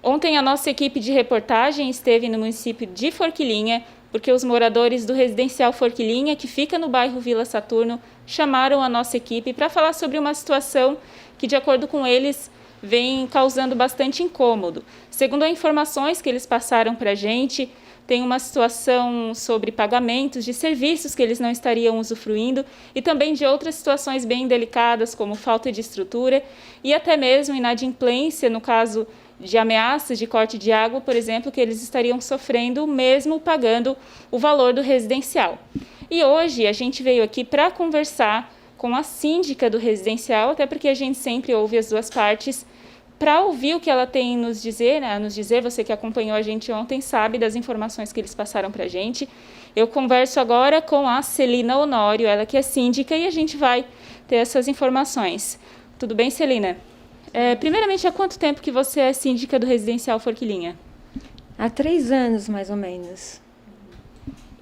Ontem a nossa equipe de reportagem esteve no município de Forquilinha, porque os moradores do residencial Forquilinha, que fica no bairro Vila Saturno, chamaram a nossa equipe para falar sobre uma situação que, de acordo com eles, vem causando bastante incômodo. Segundo as informações que eles passaram para a gente, tem uma situação sobre pagamentos de serviços que eles não estariam usufruindo e também de outras situações bem delicadas, como falta de estrutura e até mesmo inadimplência, no caso de ameaças de corte de água, por exemplo, que eles estariam sofrendo mesmo pagando o valor do residencial. E hoje a gente veio aqui para conversar com a síndica do residencial, até porque a gente sempre ouve as duas partes, para ouvir o que ela tem nos dizer, né? Você que acompanhou a gente ontem sabe das informações que eles passaram para a gente. Eu converso agora com a Celina Honório, ela que é síndica, e a gente vai ter essas informações. Tudo bem, Celina? Primeiramente, há quanto tempo que você é síndica do residencial Forquilinha? Há 3 anos, mais ou menos.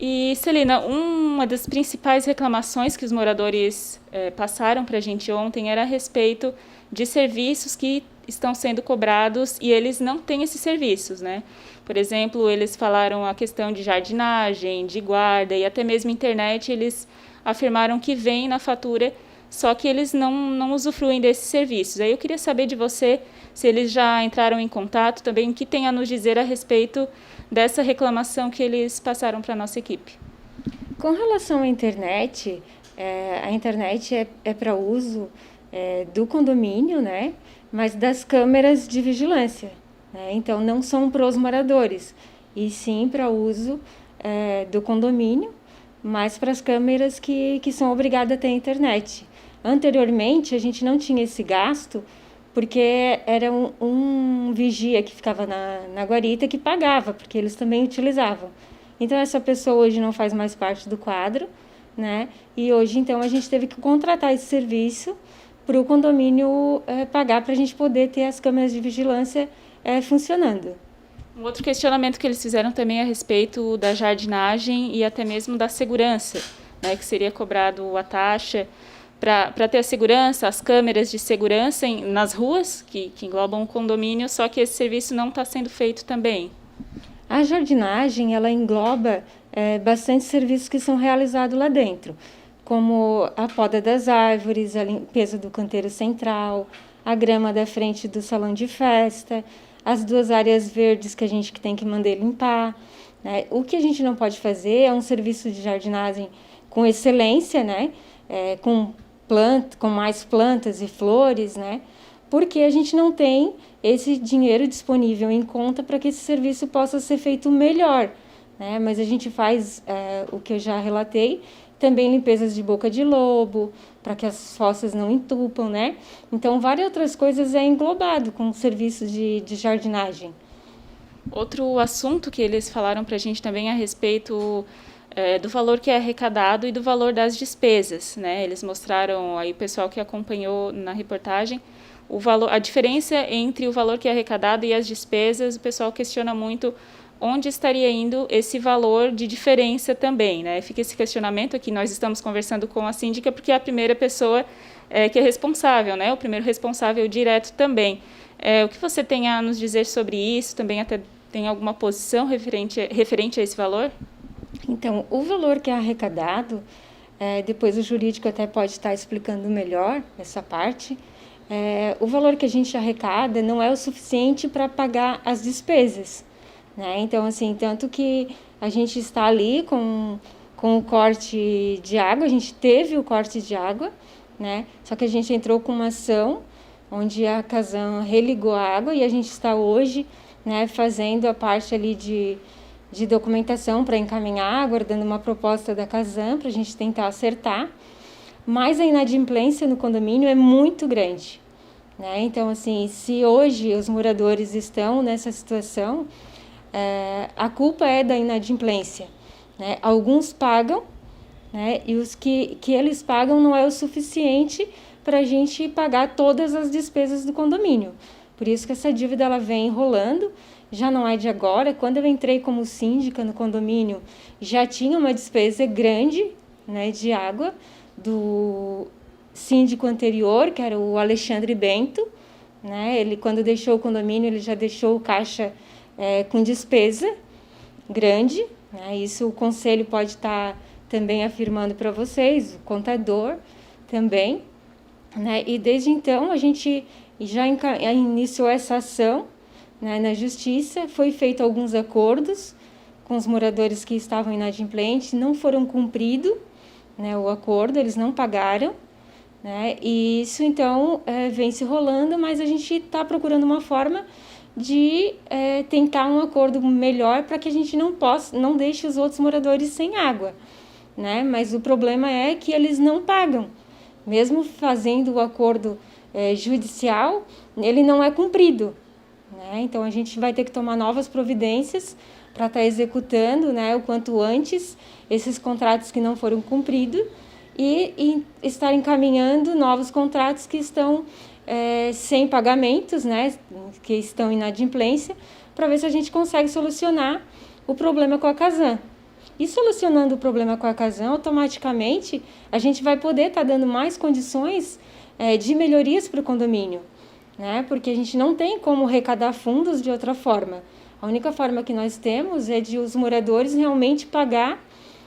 E, Celina, uma das principais reclamações que os moradores passaram para a gente ontem era a respeito de serviços que estão sendo cobrados e eles não têm esses serviços, né? Por exemplo, eles falaram a questão de jardinagem, de guarda e até mesmo internet, eles afirmaram que vem na fatura, só que eles não usufruem desses serviços. Aí eu queria saber de você se eles já entraram em contato, também o que tem a nos dizer a respeito dessa reclamação que eles passaram para a nossa equipe. Com relação à internet, a internet é para uso do condomínio, né? Mas das câmeras de vigilância, né? Então, não são para os moradores, e sim para uso do condomínio, mas para as câmeras que são obrigadas a ter internet. Anteriormente, a gente não tinha esse gasto, porque era um vigia que ficava na guarita que pagava, porque eles também utilizavam. Então, essa pessoa hoje não faz mais parte do quadro, né? E hoje, então, a gente teve que contratar esse serviço para o condomínio pagar, para a gente poder ter as câmeras de vigilância funcionando. Um outro questionamento que eles fizeram também é a respeito da jardinagem e até mesmo da segurança, né? Que seria cobrado a taxa para ter a segurança, as câmeras de segurança nas ruas, que englobam o condomínio, só que esse serviço não está sendo feito também. A jardinagem, ela engloba bastante serviços que são realizados lá dentro, como a poda das árvores, a limpeza do canteiro central, a grama da frente do salão de festa, as 2 áreas verdes que a gente tem que mandar limpar, né? O que a gente não pode fazer é um serviço de jardinagem com excelência, né? Com mais plantas e flores, né? Porque a gente não tem esse dinheiro disponível em conta para que esse serviço possa ser feito melhor, né? Mas a gente faz o que eu já relatei, também limpezas de boca de lobo, para que as fossas não entupam, né? Então, várias outras coisas englobado com serviços de jardinagem. Outro assunto que eles falaram para a gente também é a respeito do valor que é arrecadado e do valor das despesas, né? Eles mostraram aí o pessoal que acompanhou na reportagem a diferença entre o valor que é arrecadado e as despesas. O pessoal questiona muito onde estaria indo esse valor de diferença também, né? Fica esse questionamento aqui, nós estamos conversando com a síndica porque é a primeira pessoa que é responsável, né? O primeiro responsável direto também. O que você tem a nos dizer sobre isso? Também até tem alguma posição referente a esse valor? Então, o valor que é arrecadado, depois o jurídico até pode estar explicando melhor essa parte, o valor que a gente arrecada não é o suficiente para pagar as despesas, né? Então, assim, tanto que a gente está ali com o corte de água, a gente teve o corte de água, né? Só que a gente entrou com uma ação onde a Casan religou a água e a gente está hoje, né, fazendo a parte ali de documentação para encaminhar, aguardando uma proposta da Casan para a gente tentar acertar. Mas a inadimplência no condomínio é muito grande, né? Então, assim, se hoje os moradores estão nessa situação, a culpa é da inadimplência, né? Alguns pagam, né? E os que eles pagam não é o suficiente para a gente pagar todas as despesas do condomínio. Por isso que essa dívida ela vem enrolando, já não é de agora. Quando eu entrei como síndica no condomínio, já tinha uma despesa grande, né, de água do síndico anterior, que era o Alexandre Bento, né? Ele, quando deixou o condomínio, ele já deixou o caixa com despesa grande, né? Isso o conselho pode estar também afirmando para vocês, o contador também, né? E desde então a gente já iniciou essa ação, né, na justiça. Foi feito alguns acordos com os moradores que estavam inadimplentes, não foram cumpridos, né, o acordo, eles não pagaram, né? E isso então vem se rolando, mas a gente está procurando uma forma de tentar um acordo melhor para que a gente não deixe os outros moradores sem água, né? Mas o problema é que eles não pagam, mesmo fazendo o acordo judicial, ele não é cumprido, né? Então a gente vai ter que tomar novas providências para estar executando, né, o quanto antes esses contratos que não foram cumpridos e estar encaminhando novos contratos que estão sem pagamentos, né, que estão em inadimplência, para ver se a gente consegue solucionar o problema com a Casan. E solucionando o problema com a Casan, automaticamente a gente vai poder estar dando mais condições de melhorias para o condomínio, né, porque a gente não tem como arrecadar fundos de outra forma. A única forma que nós temos é de os moradores realmente pagar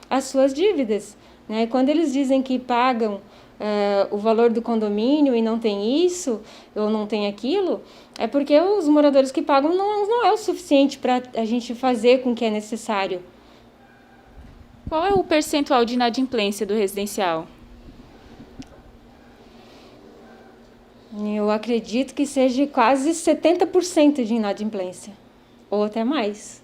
as suas dívidas, né? Quando eles dizem que pagam o valor do condomínio e não tem isso ou não tem aquilo, é porque os moradores que pagam não é o suficiente para a gente fazer com o que é necessário. Qual é o percentual de inadimplência do residencial? Eu acredito que seja quase 70% de inadimplência, ou até mais.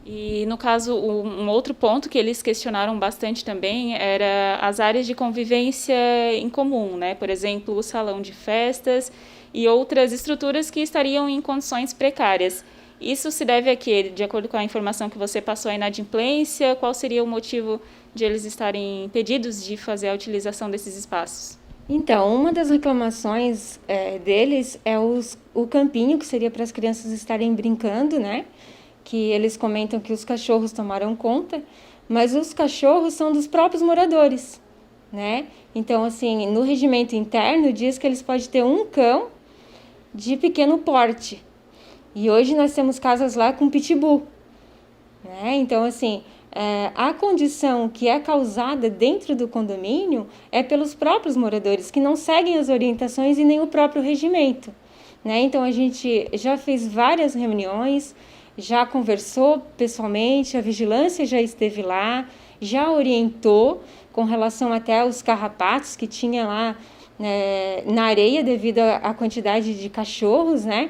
E, no caso, um outro ponto que eles questionaram bastante também era as áreas de convivência em comum, né? Por exemplo, o salão de festas e outras estruturas que estariam em condições precárias. Isso se deve a quê? De acordo com a informação que você passou, a inadimplência? Qual seria o motivo de eles estarem impedidos de fazer a utilização desses espaços? Então, uma das reclamações deles é o campinho, que seria para as crianças estarem brincando, né? Que eles comentam que os cachorros tomaram conta, mas os cachorros são dos próprios moradores, né? Então, assim, no regimento interno diz que eles podem ter um cão de pequeno porte. E hoje nós temos casas lá com pitbull, né? Então, assim, a condição que é causada dentro do condomínio é pelos próprios moradores, que não seguem as orientações e nem o próprio regimento, né? Então, a gente já fez várias reuniões, já conversou pessoalmente, a vigilância já esteve lá, já orientou com relação até aos carrapatos que tinha lá na areia devido à quantidade de cachorros, né?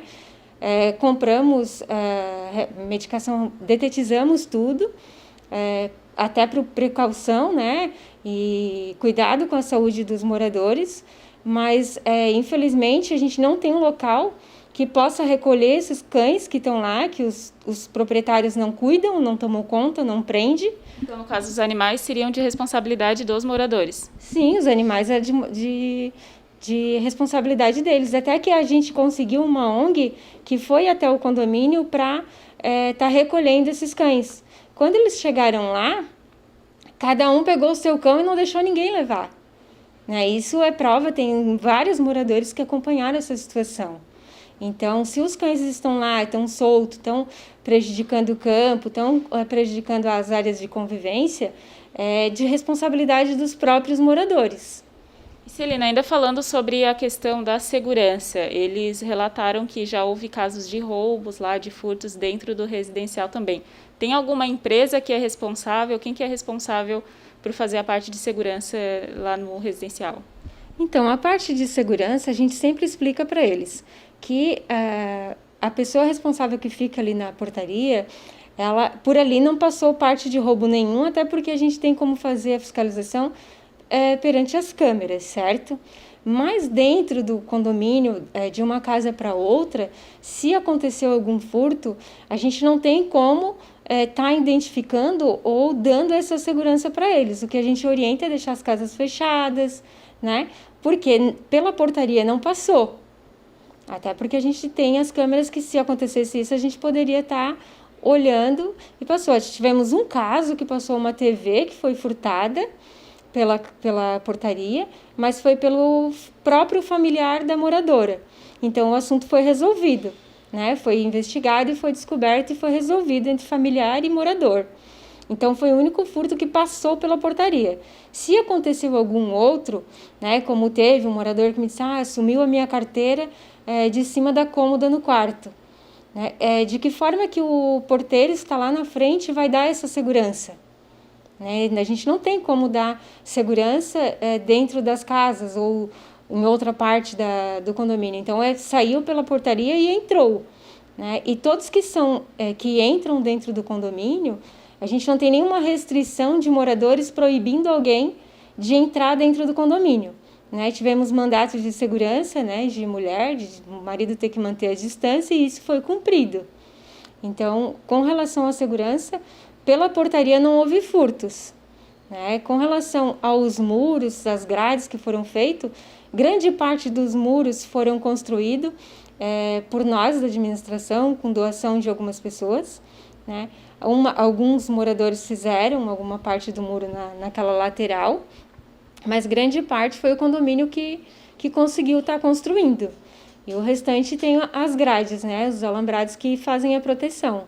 Compramos medicação, detetizamos tudo, até por precaução, né? E cuidado com a saúde dos moradores, mas infelizmente a gente não tem um local que possa recolher esses cães que estão lá, que os proprietários não cuidam, não tomam conta, não prende. Então, no caso, os animais seriam de responsabilidade dos moradores? Sim, os animais é de responsabilidade deles. Até que a gente conseguiu uma ONG que foi até o condomínio para estar recolhendo esses cães. Quando eles chegaram lá, cada um pegou o seu cão e não deixou ninguém levar, né? Isso é prova, tem vários moradores que acompanharam essa situação. Então, se os cães estão lá, estão soltos, estão prejudicando o campo, estão prejudicando as áreas de convivência, é de responsabilidade dos próprios moradores. E Celina, ainda falando sobre a questão da segurança, eles relataram que já houve casos de roubos lá, de furtos dentro do residencial também. Tem alguma empresa que é responsável? Quem que é responsável por fazer a parte de segurança lá no residencial? Então, a parte de segurança, a gente sempre explica para eles que a pessoa responsável que fica ali na portaria, ela por ali não passou parte de roubo nenhum, até porque a gente tem como fazer a fiscalização perante as câmeras, certo? Mas dentro do condomínio, de uma casa para outra, se aconteceu algum furto, a gente não tem como estar identificando ou dando essa segurança para eles. O que a gente orienta é deixar as casas fechadas, né? Porque pela portaria não passou. Até porque a gente tem as câmeras que, se acontecesse isso, a gente poderia estar olhando e passou. Tivemos um caso que passou uma TV que foi furtada pela portaria, mas foi pelo próprio familiar da moradora. Então, o assunto foi resolvido, né? Foi investigado e foi descoberto e foi resolvido entre familiar e morador. Então, foi o único furto que passou pela portaria. Se aconteceu algum outro, né, como teve um morador que me disse, sumiu a minha carteira de cima da cômoda no quarto. Né? De que forma que o porteiro está lá na frente vai dar essa segurança? Né? A gente não tem como dar segurança dentro das casas ou em outra parte do condomínio. Então, saiu pela portaria e entrou. Né? E todos que entram dentro do condomínio, a gente não tem nenhuma restrição de moradores proibindo alguém de entrar dentro do condomínio. Né? Tivemos mandatos de segurança, né, de mulher, de o marido ter que manter a distância, e isso foi cumprido. Então, com relação à segurança, pela portaria não houve furtos. Né? Com relação aos muros, às grades que foram feitos, grande parte dos muros foram construídos por nós da administração, com doação de algumas pessoas. Né? Alguns moradores fizeram alguma parte do muro naquela lateral, mas grande parte foi o condomínio que conseguiu estar construindo. E o restante tem as grades, né, os alambrados que fazem a proteção.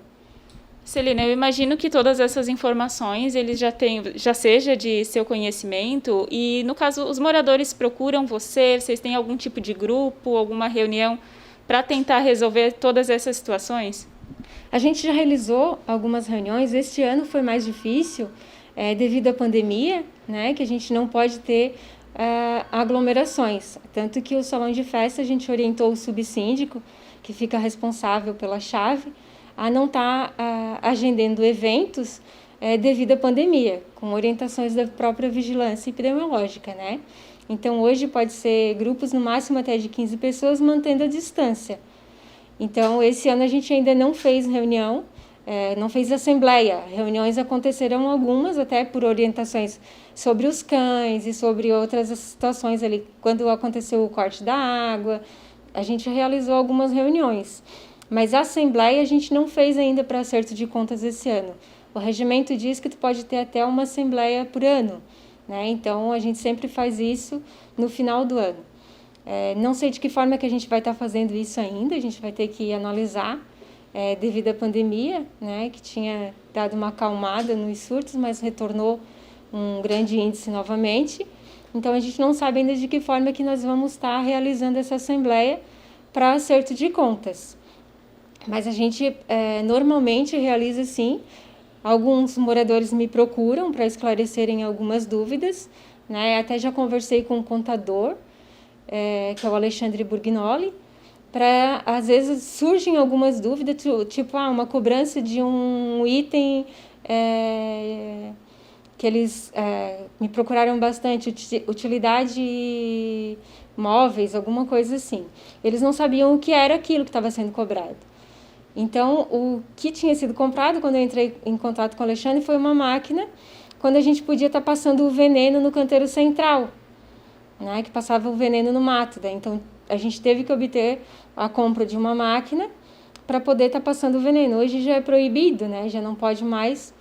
Celina, eu imagino que todas essas informações eles já seja de seu conhecimento, e no caso os moradores procuram vocês têm algum tipo de grupo, alguma reunião para tentar resolver todas essas situações? A gente já realizou algumas reuniões. Este ano foi mais difícil devido à pandemia, né, que a gente não pode ter aglomerações. Tanto que o salão de festa a gente orientou o subsíndico, que fica responsável pela chave, a não estar agendando eventos devido à pandemia, com orientações da própria vigilância epidemiológica, né? Então, hoje pode ser grupos no máximo até de 15 pessoas, mantendo a distância. Então, esse ano a gente ainda não fez reunião, não fez assembleia. Reuniões aconteceram algumas, até por orientações sobre os cães e sobre outras situações ali. Quando aconteceu o corte da água, a gente realizou algumas reuniões. Mas a assembleia a gente não fez ainda para acerto de contas esse ano. O regimento diz que tu pode ter até uma assembleia por ano, né? Então, a gente sempre faz isso no final do ano. Não sei de que forma que a gente vai estar fazendo isso ainda, a gente vai ter que analisar devido à pandemia, né, que tinha dado uma acalmada nos surtos, mas retornou um grande índice novamente. Então, a gente não sabe ainda de que forma que nós vamos estar realizando essa assembleia para acerto de contas. Mas a gente normalmente realiza, sim. Alguns moradores me procuram para esclarecerem algumas dúvidas, né? Até já conversei com o contador, que é o Alexandre Burgnoli, às vezes surgem algumas dúvidas, tipo uma cobrança de um item que eles me procuraram bastante, utilidade móveis, alguma coisa assim. Eles não sabiam o que era aquilo que estava sendo cobrado. Então, o que tinha sido comprado, quando eu entrei em contato com o Alexandre, foi uma máquina, quando a gente podia estar passando o veneno no canteiro central, né, que passava o veneno no mato. Né? Então, a gente teve que obter a compra de uma máquina para poder estar passando o veneno. Hoje já é proibido, né? Já não pode mais,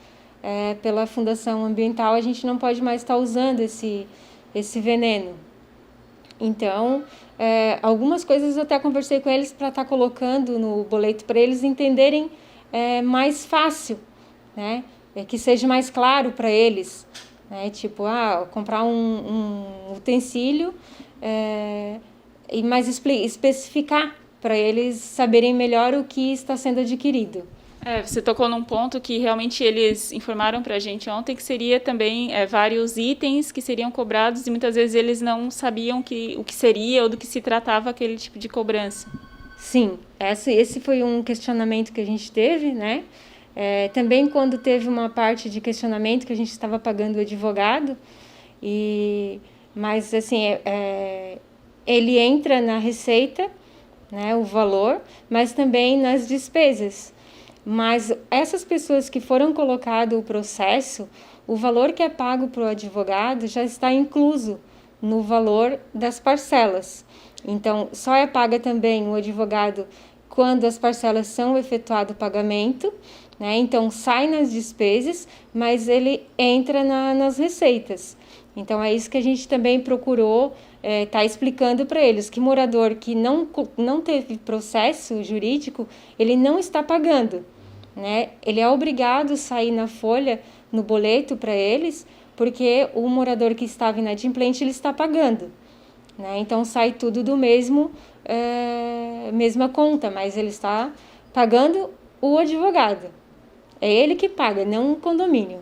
pela Fundação Ambiental, a gente não pode mais estar usando esse veneno. Então, algumas coisas eu até conversei com eles para estar colocando no boleto para eles entenderem mais fácil, né? Que seja mais claro para eles, né? Tipo, comprar um utensílio e mais especificar para eles saberem melhor o que está sendo adquirido. Você tocou num ponto que realmente eles informaram para a gente ontem, que seria também vários itens que seriam cobrados e muitas vezes eles não sabiam o que seria ou do que se tratava aquele tipo de cobrança. Sim, esse foi um questionamento que a gente teve, né? Também quando teve uma parte de questionamento que a gente estava pagando o advogado, mas assim, ele entra na receita, né, o valor, mas também nas despesas. Mas essas pessoas que foram colocado o processo, o valor que é pago para o advogado já está incluso no valor das parcelas. Então, só é paga também o advogado quando as parcelas são efetuado o pagamento, né? Então, sai nas despesas, mas ele entra nas receitas. Então, é isso que a gente também procurou tá explicando para eles, que morador que não teve processo jurídico, ele não está pagando, né? Ele é obrigado a sair na folha, no boleto para eles, porque o morador que estava inadimplente, ele está pagando, né? Então, sai tudo do mesma conta, mas ele está pagando o advogado. É ele que paga, não o condomínio.